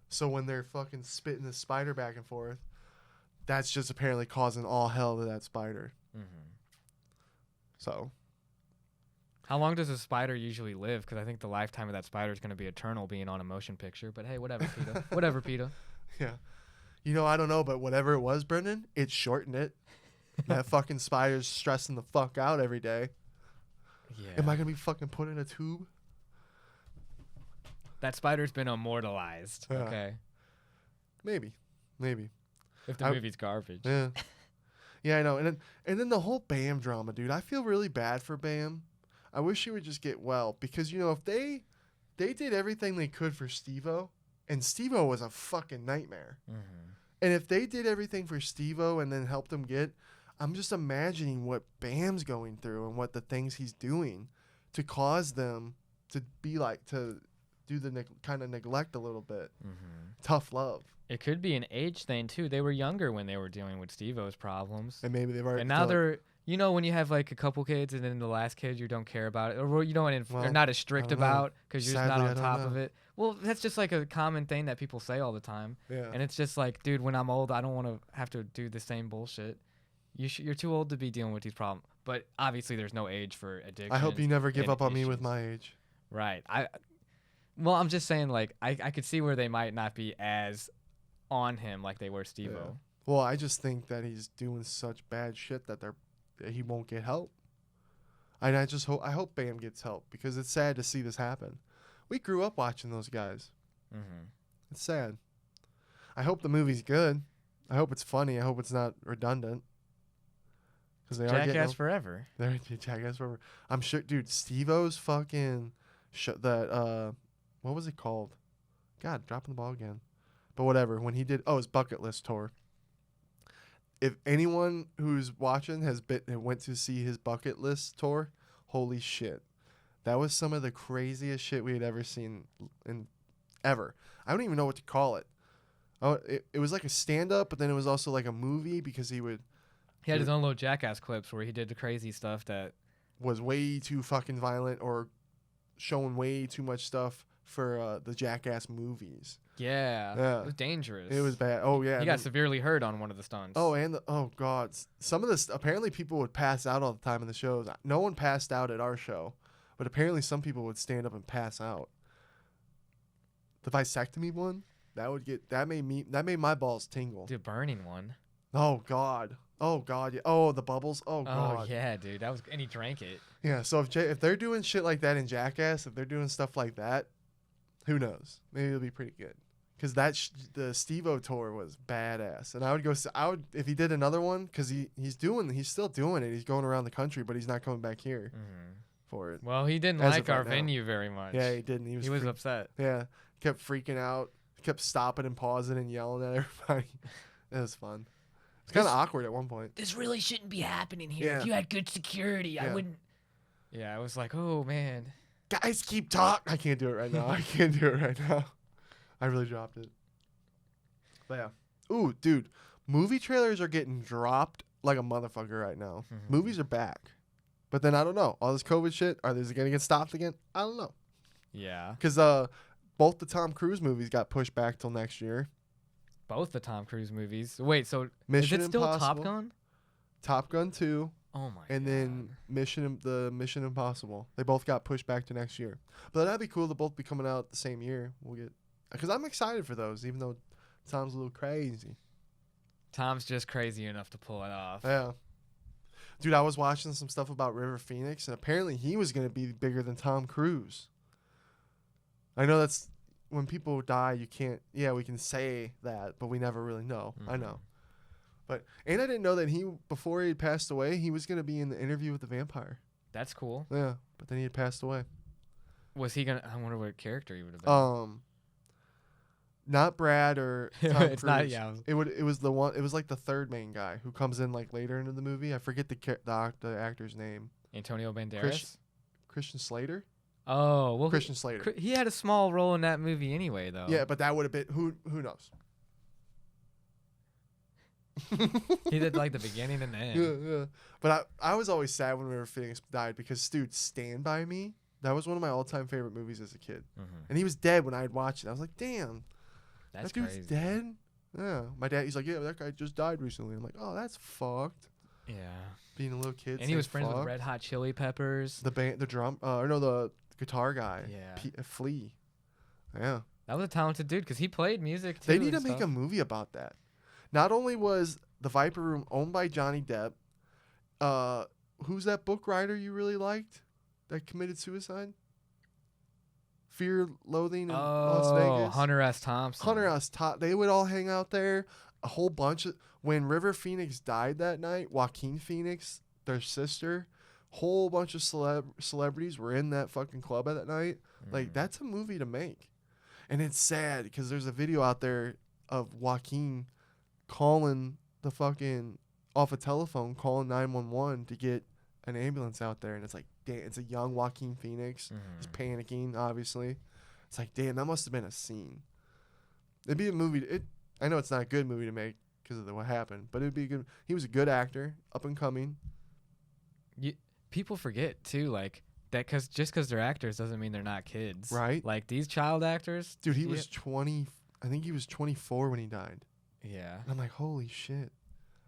so when they're fucking spitting the spider back and forth, that's just apparently causing all hell to that spider. So. How long does a spider usually live? Because I think the lifetime of that spider is going to be eternal, being on a motion picture. But hey, whatever, PETA. Whatever, PETA. Yeah. You know, I don't know, but whatever it was, Brenden, it shortened it. That fucking spider's stressing the fuck out every day. Yeah. Am I going to be fucking put in a tube? That spider's been immortalized. Yeah. Okay. Maybe. If the movie's garbage. Yeah. Yeah, I know. And then the whole Bam drama, dude. I feel really bad for Bam. I wish he would just get well because if they did everything they could for Steve-O, and Steve-O was a fucking nightmare. Mm-hmm. And if they did everything for Steve-O and then helped him I'm just imagining what Bam's going through and what the things he's doing to cause them to be like, to do the kind of neglect a little bit. Mm-hmm. Tough love. It could be an age thing too. They were younger when they were dealing with Steve-O's problems. And maybe they've already. And now they're, when you have like a couple kids and then the last kid you don't care about it, or you're not as strict about because you're just not on top of it. Well, that's just like a common thing that people say all the time. Yeah. And it's just like, dude, when I'm old, I don't want to have to do the same bullshit. You're too old to be dealing with these problems. But obviously, there's no age for addiction. I hope you never give up on me with my age. Right. Well, I'm just saying, like, I could see where they might not be as on him like they were Steve-O. Yeah. Well, I just think that he's doing such bad shit that he won't get help. And I hope Bam gets help because it's sad to see this happen. We grew up watching those guys. Mm-hmm. It's sad. I hope the movie's good. I hope it's funny. I hope it's not redundant. Because they are Jackass forever. They're Jackass forever. I'm sure, dude. Steve-O's fucking what was it called? God, dropping the ball again. But whatever. When he did, his bucket list tour. If anyone who's watching went to see his bucket list tour, holy shit, that was some of the craziest shit we had ever seen ever. I don't even know what to call it. Oh, it was like a stand-up, but then it was also like a movie because he had his own little Jackass clips where he did the crazy stuff that was way too fucking violent or showing way too much stuff for the Jackass movies. Yeah. It was dangerous. It was bad. Oh, yeah. He got severely hurt on one of the stunts. Oh, and God. Some of this, apparently people would pass out all the time in the shows. No one passed out at our show, but apparently some people would stand up and pass out. The vasectomy one, that made my balls tingle. The burning one. Oh, God. Oh, God. Yeah. Oh, the bubbles. Oh, God. Oh, yeah, dude. And he drank it. Yeah, so if they're doing shit like that in Jackass, if they're doing stuff like that, who knows? Maybe it'll be pretty good. Because the Steve-O tour was badass. And I would if he did another one, because he's still doing it. He's going around the country, but he's not coming back here for it. Well, he didn't like our venue very much. Yeah, he didn't. He was upset. Yeah, kept freaking out. Kept stopping and pausing and yelling at everybody. It was fun. It's kind of awkward at one point. This really shouldn't be happening here. Yeah. If you had good security, I wouldn't. Yeah, I was like, oh, man. Guys, keep talking. I can't do it right now. I really dropped it. But yeah. Ooh, dude. Movie trailers are getting dropped like a motherfucker right now. Mm-hmm. Movies are back. But then I don't know. All this COVID shit, are they going to get stopped again? I don't know. Yeah. Because both the Tom Cruise movies got pushed back till next year. Both the Tom Cruise movies. Wait, so Mission is it still Impossible, Top Gun? Top Gun 2. Oh, my God. And then Mission Impossible. They both got pushed back to next year. But that'd be cool to both be coming out the same year. Because I'm excited for those, even though Tom's a little crazy. Tom's just crazy enough to pull it off. Yeah. Dude, I was watching some stuff about River Phoenix, and apparently he was going to be bigger than Tom Cruise. I know that's when people die, you can't, we can say that, but we never really know. I know. And I didn't know that before he passed away, he was going to be in the Interview with the Vampire. That's cool. Yeah, but then he had passed away. Was he going to, I wonder what character he would have been. Not Brad or Tom It's Cruise. not, yeah. It was the one. It was like the third main guy who comes in like later into the movie. I forget the actor's name. Antonio Banderas? Christian Slater. Oh, well, Christian Slater. He had a small role in that movie anyway, though. Yeah, but that would have been who knows. He did like the beginning and the end. Yeah. But I was always sad when River Phoenix died because, dude, Stand By Me, that was one of my all-time favorite movies as a kid. Mm-hmm. And he was dead when I had watched it. I was like, damn, that dude's crazy. Dead? Yeah. My dad, he's like, yeah, that guy just died recently. I'm like, oh, that's fucked. Yeah. Being a little kid. And he was friends with Red Hot Chili Peppers. The guitar guy. Yeah. Flea. Yeah. That was a talented dude because he played music too. They need to make a movie about that. Not only was the Viper Room owned by Johnny Depp, who's that book writer you really liked that committed suicide? Fear, Loathing in Las Vegas. Hunter S. Thompson. Hunter S. Thompson. They would all hang out there. A whole bunch of when River Phoenix died that night, Joaquin Phoenix, their sister, whole bunch of celebrities were in that fucking club at that night. Like that's a movie to make, and it's sad because there's a video out there of Joaquin calling the fucking off a telephone, calling 911 to get an ambulance out there, and it's like, damn, it's a young Joaquin Phoenix. He's panicking, obviously. It's like, damn, that must have been a scene. It'd be a movie. I know it's not a good movie to make because of what happened, but it'd be good. He was a good actor, up and coming. People forget too, like that, just because they're actors doesn't mean they're not kids, right? Like these child actors, dude. He was 20. I think he was 24 when he died. Yeah, and I'm like, holy shit,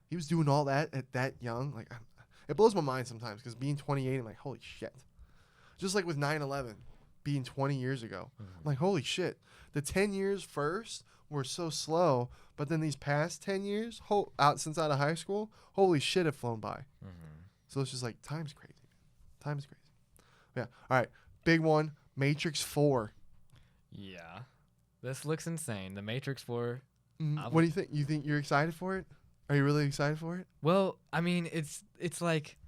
he was doing all that at that young. Like, it blows my mind sometimes because being 28, I'm like, holy shit. Just like with 9/11 being 20 years ago, I'm like, holy shit. The 10 years first were so slow, but then these past 10 years, since out of high school, holy shit, have flown by. So it's just like, time's crazy. Time's crazy. Yeah. All right. Big one. Matrix 4. Yeah. This looks insane. The Matrix 4. What do you think? You think you're excited for it? Are you really excited for it? Well, I mean, it's like,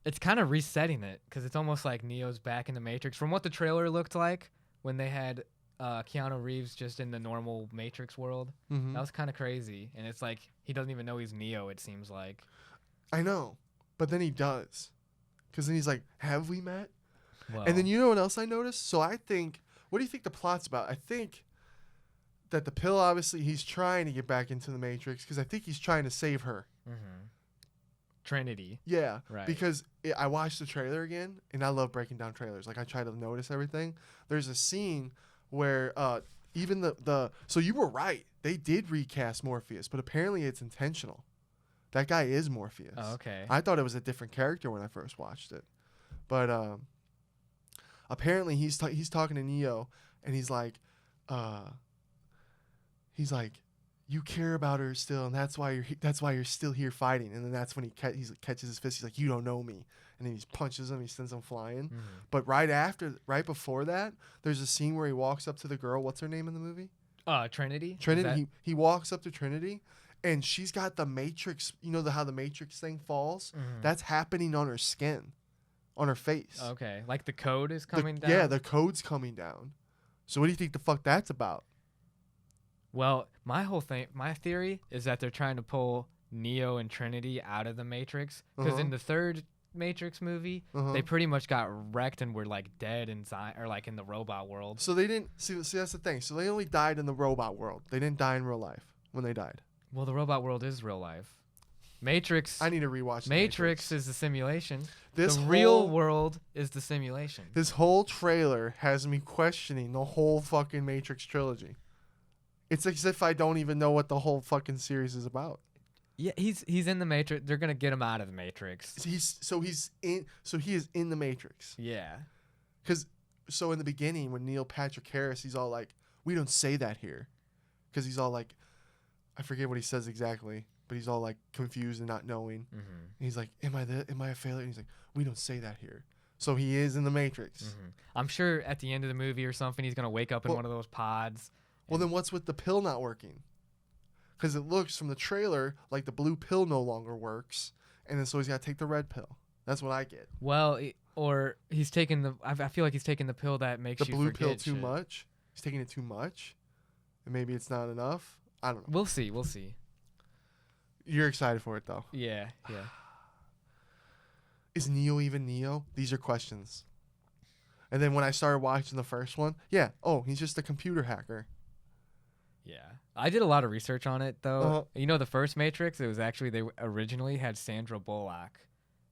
it's kind of resetting it because it's almost like Neo's back in the Matrix. From what the trailer looked like when they had Keanu Reeves just in the normal Matrix world, that was kind of crazy. And it's like, he doesn't even know he's Neo, it seems like. I know. But then he does. Because then he's like, have we met? Well, and then you know what else I noticed? So I think, what do you think the plot's about? I think that the pill, obviously, he's trying to get back into the Matrix because I think he's trying to save her. Trinity. Yeah. Right. Because I watched the trailer again, and I love breaking down trailers. Like, I try to notice everything. There's a scene where even so you were right. They did recast Morpheus, but apparently it's intentional. That guy is Morpheus. Oh, okay. I thought it was a different character when I first watched it. But apparently he's talking to Neo, and he's like, you care about her still, and that's why you're still here fighting. And then that's when he catches his fist. He's like, you don't know me. And then he punches him. He sends him flying. But right before that, there's a scene where he walks up to the girl. What's her name in the movie? Trinity. Trinity. He walks up to Trinity. And she's got the Matrix, you know how the Matrix thing falls? That's happening on her skin, on her face. Okay, like the code is coming down? Yeah, the code's coming down. So what do you think the fuck that's about? Well, my theory is that they're trying to pull Neo and Trinity out of the Matrix. Because in the third Matrix movie, they pretty much got wrecked and were like dead inside, or like in the robot world. So they didn't, see that's the thing. So they only died in the robot world. They didn't die in real life when they died. Well, the robot world is real life. Matrix. I need to rewatch. Matrix is the simulation. The real world is the simulation. This whole trailer has me questioning the whole fucking Matrix trilogy. It's as if I don't even know what the whole fucking series is about. Yeah, he's in the Matrix. They're gonna get him out of the Matrix. He is in the Matrix. Yeah. So in the beginning when Neil Patrick Harris, he's all like, we don't say that here, because he's all like, I forget what he says exactly, but he's all like confused and not knowing. And he's like, am I a failure? And he's like, we don't say that here. So he is in the Matrix. I'm sure at the end of the movie or something, he's going to wake up in one of those pods. Well, then what's with the pill not working? Because it looks from the trailer like the blue pill no longer works. And then so he's got to take the red pill. That's what I get. Well, or he's taking I feel like he's taking the pill that makes you forget the blue pill too shit. much? He's taking it too much? And maybe it's not enough? I don't know. We'll see. You're excited for it, though. Yeah. Is Neo even Neo? These are questions. And then when I started watching the first one, he's just a computer hacker. Yeah. I did a lot of research on it, though. You know, the first Matrix, it was actually, they originally had Sandra Bullock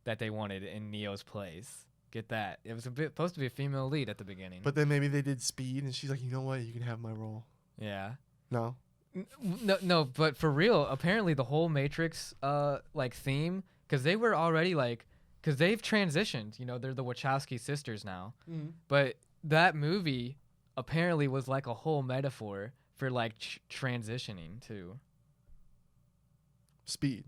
that they wanted in Neo's place. Get that. It was supposed to be a female lead at the beginning. But then maybe they did Speed, and she's like, you know what? You can have my role. Yeah. No? No, but for real, apparently the whole Matrix theme, because they were already because they've transitioned, they're the Wachowski sisters now. But that movie apparently was like a whole metaphor for transitioning too. Speed.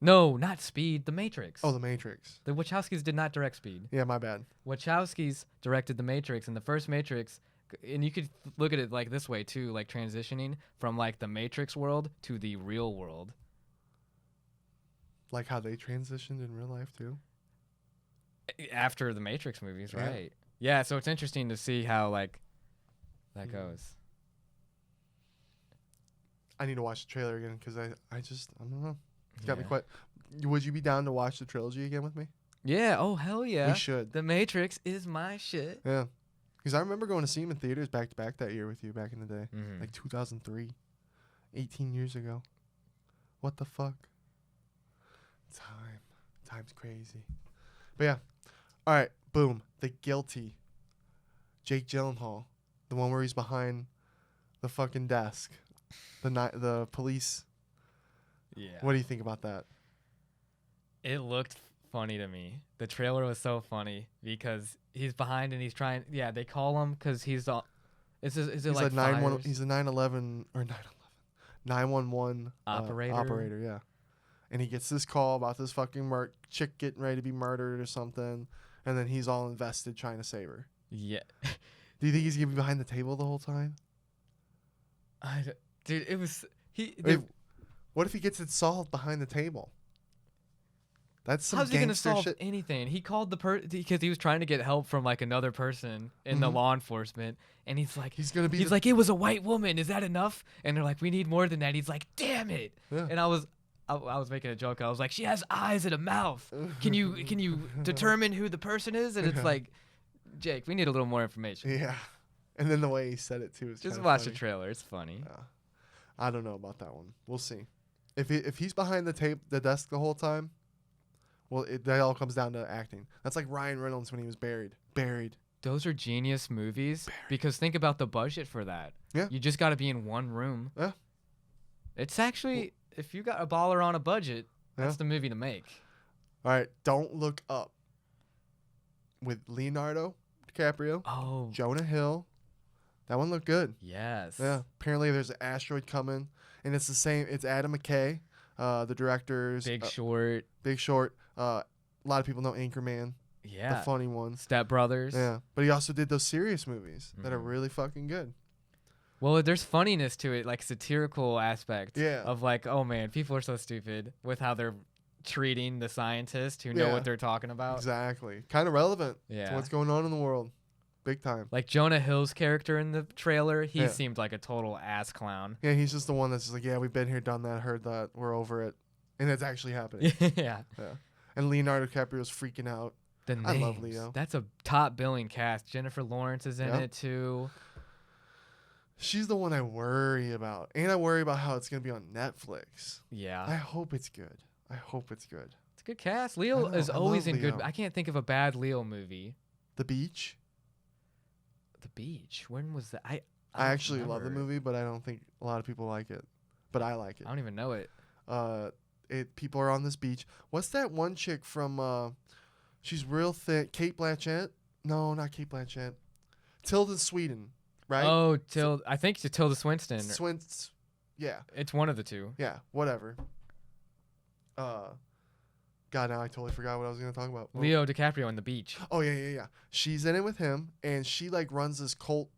No, not Speed. The Matrix. Oh, The Matrix. The Wachowskis did not direct Speed. Yeah, my bad. Wachowskis directed The Matrix, and the first Matrix, and you could look at it like this way too, like transitioning from like the Matrix world to the real world. Like how they transitioned in real life too. After the Matrix movies, Yeah. right? Yeah, so it's interesting to see how like that goes. I need to watch the trailer again because I don't know. It's got me Yeah. quite. Would you be down to watch the trilogy again with me? Yeah, oh hell yeah. We should. The Matrix is my shit. Yeah. Because I remember going to see him in theaters back to back that year with you back in the day. Mhm. Like 2003. 18 years ago. What the fuck? Time's crazy. But yeah. All right. Boom. The Guilty. Jake Gyllenhaal. The one where he's behind the fucking desk. The police. Yeah. What do you think about that? It looked funny to me. The trailer was so funny because he's behind and he's trying. Yeah, they call him because he's the. Is it He's like a 911. fires? He's a 911 or 911 Operator? Operator, yeah. And he gets this call about this fucking chick getting ready to be murdered or something, and then he's all invested trying to save her. Yeah. Do you think he's gonna be behind the table the whole time? Dude, it was What if he gets it solved behind the table? That's some how's he gonna gangster solve shit. anything? He called the because he was trying to get help from like another person in the Mhm. law enforcement, and he's like, He's gonna be. like, it was a white woman. Is that enough? And they're like, we need more than that. He's like, damn it. Yeah. And I was making a joke. I was like, she has eyes and a mouth. Can you determine who the person is? And it's Yeah. like, Jake, we need a little more information. Yeah. And then the way he said it too is Just kinda watch funny. the trailer. It's funny. Yeah. I don't know about that one. We'll see. If he's behind the desk the whole time, well, that all comes down to acting. That's like Ryan Reynolds when he was buried. Those are genius movies because think about the budget for that. Yeah. You just got to be in one room. Yeah. It's actually, if you got a baller on a budget, that's Yeah. the movie to make. All right, Don't Look Up with Leonardo DiCaprio, Oh, Jonah Hill. That one looked good. yes. Yeah. Apparently, there's an asteroid coming, and it's the same. It's Adam McKay, the directors. Big Short. Big Short. A lot of people know Anchorman, Yeah. the funny ones. Step Brothers. Yeah, but he also did those serious movies that are Mhm. really fucking good. Well, there's funniness to it, like satirical aspect. Yeah. Of like, oh man, people are so stupid with how they're treating the scientists who know Yeah. what they're talking about. Exactly. Kind of relevant to Yeah. what's going on in the world. Big time. Like Jonah Hill's character in the trailer, he Yeah. seemed like a total ass clown. Yeah, he's just the one that's just like, yeah, we've been here, done that, heard that, we're over it. And it's actually happening. Yeah. Yeah. And Leonardo DiCaprio's freaking out. The names. I love Leo. That's a top billing cast. Jennifer Lawrence is in Yeah. it too. She's the one I worry about. And I worry about how it's going to be on Netflix. Yeah. I hope it's good. It's It's a good cast. Leo know, is I always love in good. Leo. I can't think of a bad Leo movie. The Beach. The Beach. When was that? I don't actually love the remember. movie, but I don't think a lot of people like it. But I like it. I don't even know it. People are on this beach. What's that one chick from she's real thin, Kate Blanchett? No, not Kate Blanchett. Tilda Sweden, right? Oh, I think it's Tilda Swinton. Yeah. It's one of the two. Yeah, whatever. God, now I totally forgot what I was going to talk about. Leo DiCaprio on the beach. Oh, yeah. She's in it with him, and she like runs this cult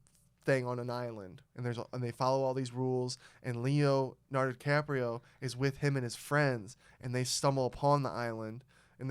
thing on an island, and they follow all these rules, and Leonardo DiCaprio is with him and his friends, and they stumble upon the island, and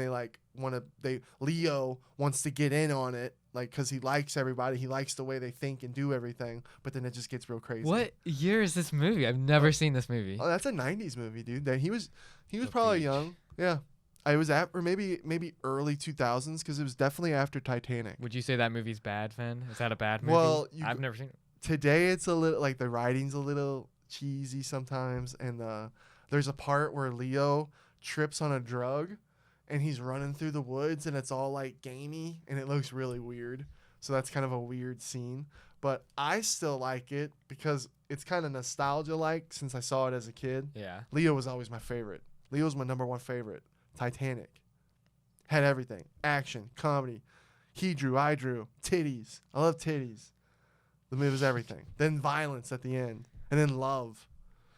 Leo wants to get in on it, like, because he likes everybody, he likes the way they think and do everything, but then it just gets real crazy. What year is this movie? I've never seen this movie. Oh, that's a 90s movie, dude. That he was The probably Beach. young. Yeah. I was or maybe early 2000s, because it was definitely after Titanic. Would you say that movie's bad, Finn? Is that a bad movie? Well, I've never seen it. Today it's a little like the writing's a little cheesy sometimes, and there's a part where Leo trips on a drug and he's running through the woods, and it's all like gamey, and it looks really weird. So that's kind of a weird scene, but I still like it because it's kind of nostalgia like, since I saw it as a kid. Yeah. Leo was always my favorite. Leo's my number one favorite. Titanic had everything: action, comedy. He drew, I drew, titties. I love titties. The movie was everything. Then violence at the end, and then love,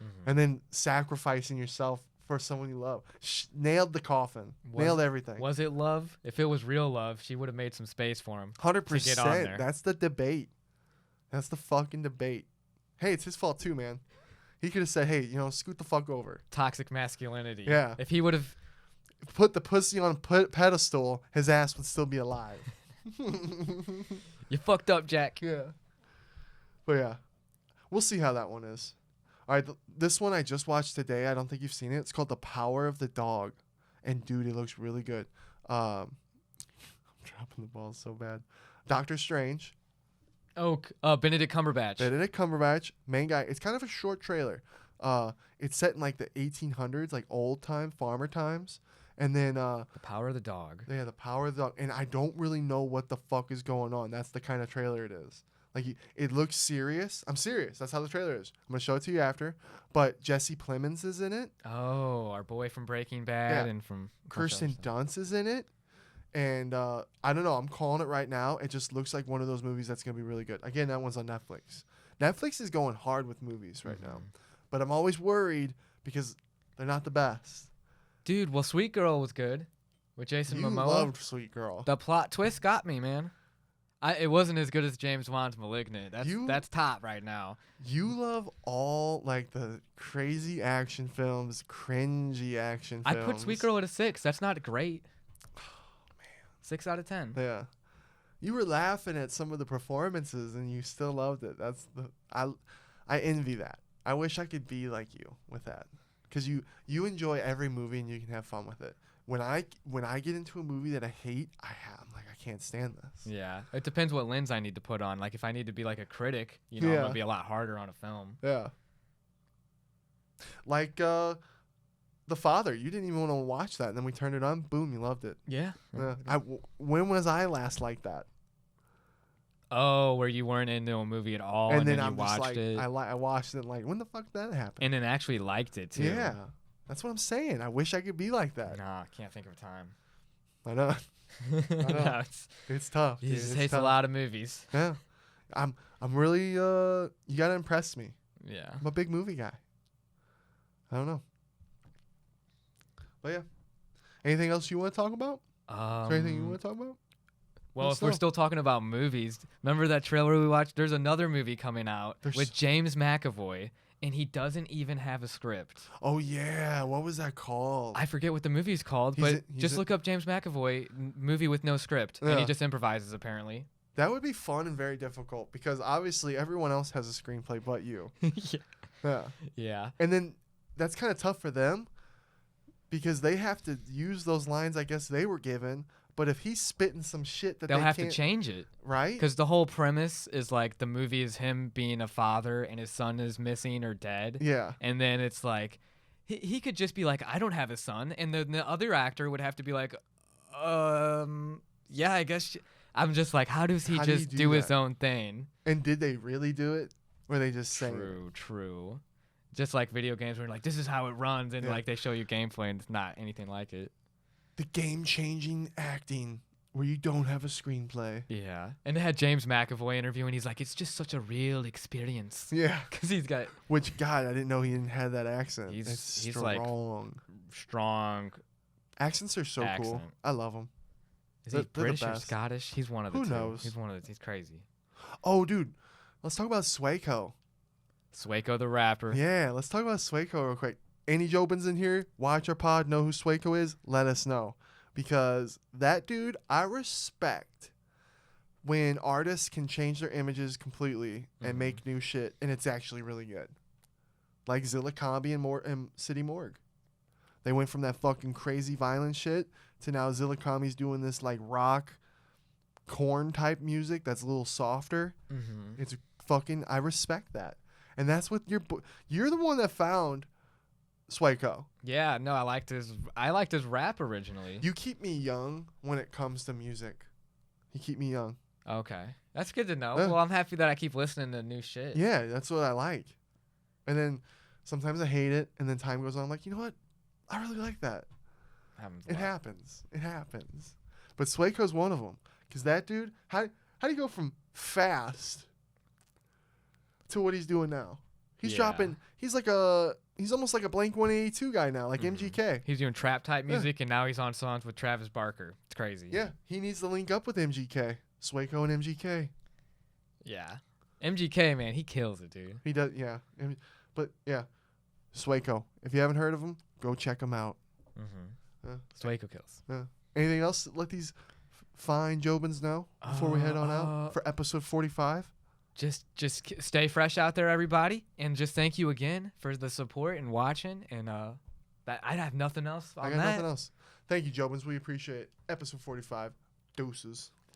Mm-hmm. and then sacrificing yourself for someone you love. Nailed the coffin. Nailed everything. Was it love? If it was real love, she would have made some space for him. 100%. To get on there. That's the debate. That's the fucking debate. Hey, it's his fault too, man. He could have said, hey, scoot the fuck over. Toxic masculinity. Yeah. If he would have put the pussy on a pedestal, his ass would still be alive. You fucked up, Jack. Yeah. But yeah, we'll see how that one is. All right, this one I just watched today. I don't think you've seen it. It's called The Power of the Dog. And dude, it looks really good. I'm dropping the ball so bad. Doctor Strange. Oh, Benedict Cumberbatch. Main guy. It's kind of a short trailer. It's set in like the 1800s, like old time, farmer times. And then The Power of the Dog. Yeah, The Power of the Dog. And I don't really know what the fuck is going on. That's the kind of trailer it is. Like, it looks serious. I'm serious. That's how the trailer is. I'm going to show it to you after. But Jesse Plemons is in it. Oh, our boy from Breaking Bad and from... Kirsten Dunst is in it. And I don't know. I'm calling it right now. It just looks like one of those movies that's going to be really good. Again, that one's on Netflix. Netflix is going hard with movies right now. But I'm always worried because they're not the best. Dude, well, Sweet Girl was good with Jason Momoa. You loved Sweet Girl. The plot twist got me, man. It wasn't as good as James Wan's Malignant. That's top right now. You love all like the crazy action films, cringy action films. I put Sweet Girl at a 6. That's not great. Oh man, 6 out of 10. Yeah, you were laughing at some of the performances and you still loved it. I envy that. I wish I could be like you with that, because you enjoy every movie and you can have fun with it. When I get into a movie that I hate, I'm like, I can't stand this. Yeah, it depends what lens I need to put on. Like, if I need to be like a critic, I'm gonna be a lot harder on a film. Yeah. Like The Father, you didn't even want to watch that, and then we turned it on. Boom, you loved it. Yeah. When was I last like that? Oh, where you weren't into a movie at all, and then you watched it. I watched it like, when the fuck did that happen? And then actually liked it too. Yeah, that's what I'm saying. I wish I could be like that. Nah, can't think of a time. I know. No, it's tough. He just hates a lot of movies. Yeah, I'm really you gotta impress me. Yeah, I'm a big movie guy. I don't know. But yeah, anything else you want to talk about? Is there anything you want to talk about? Well, if we're still talking about movies, remember that trailer we watched? There's another movie coming out with James McAvoy, and he doesn't even have a script. Oh, yeah. What was that called? I forget what the movie's called, but just look up James McAvoy, movie with no script, and he just improvises, apparently. That would be fun and very difficult, because obviously everyone else has a screenplay but you. Yeah. And then that's kind of tough for them, because they have to use those lines I guess they were given. But if he's spitting some shit that they'll have to change it, right? Because the whole premise is like the movie is him being a father and his son is missing or dead. Yeah. And then it's like he could just be like, I don't have a son, and then the other actor would have to be like, yeah, I guess. I'm just like, how does he just do his own thing? And did they really do it? Or they just say True. Just like video games where like this is how it runs, and like they show you gameplay and it's not anything like it. The game-changing acting where you don't have a screenplay. Yeah. And they had James McAvoy interviewing. He's like, it's just such a real experience. Yeah. Because he's got... Which, God, I didn't know he didn't have that accent. He's strong. like... Strong. Accents are so cool. I love them. Is he British or Scottish? He's one of the two. Who knows? He's crazy. Oh, dude. Let's talk about Swaco. Swaco the rapper. Yeah, let's talk about Swaco real quick. Any Jobins in here, watch our pod, know who Swaco is, let us know. Because that dude, I respect when artists can change their images completely and make new shit, and it's actually really good. Like Zilla Combi and City Morgue. They went from that fucking crazy violent shit to now Zilla Combi's doing this like rock, corn type music that's a little softer. Mm-hmm. It's fucking, I respect that. And that's what you're the one that found Swaco. Yeah, no, I liked his rap originally. You keep me young when it comes to music. You keep me young. Okay. That's good to know. Well, I'm happy that I keep listening to new shit. Yeah, that's what I like. And then sometimes I hate it, and then time goes on, I'm like, you know what? I really like that. It happens. But Swaco's one of them. Because that dude, how do you go from fast to what he's doing now? He's dropping, he's like a he's almost like a Blink-182 guy now, like MGK. He's doing trap type music, and now he's on songs with Travis Barker. It's crazy. Yeah, he needs to link up with MGK, Swaco and MGK. Yeah, MGK, man, he kills it, dude. He does, yeah. But yeah, Swaco. If you haven't heard of him, go check him out. Swaco kills. Anything else? Let these fine Jobins know before we head on out for episode 45. Just stay fresh out there, everybody, and just thank you again for the support and watching. And that I have nothing else. I got nothing else. Thank you, Jobins. We appreciate it. Episode 45. Deuces.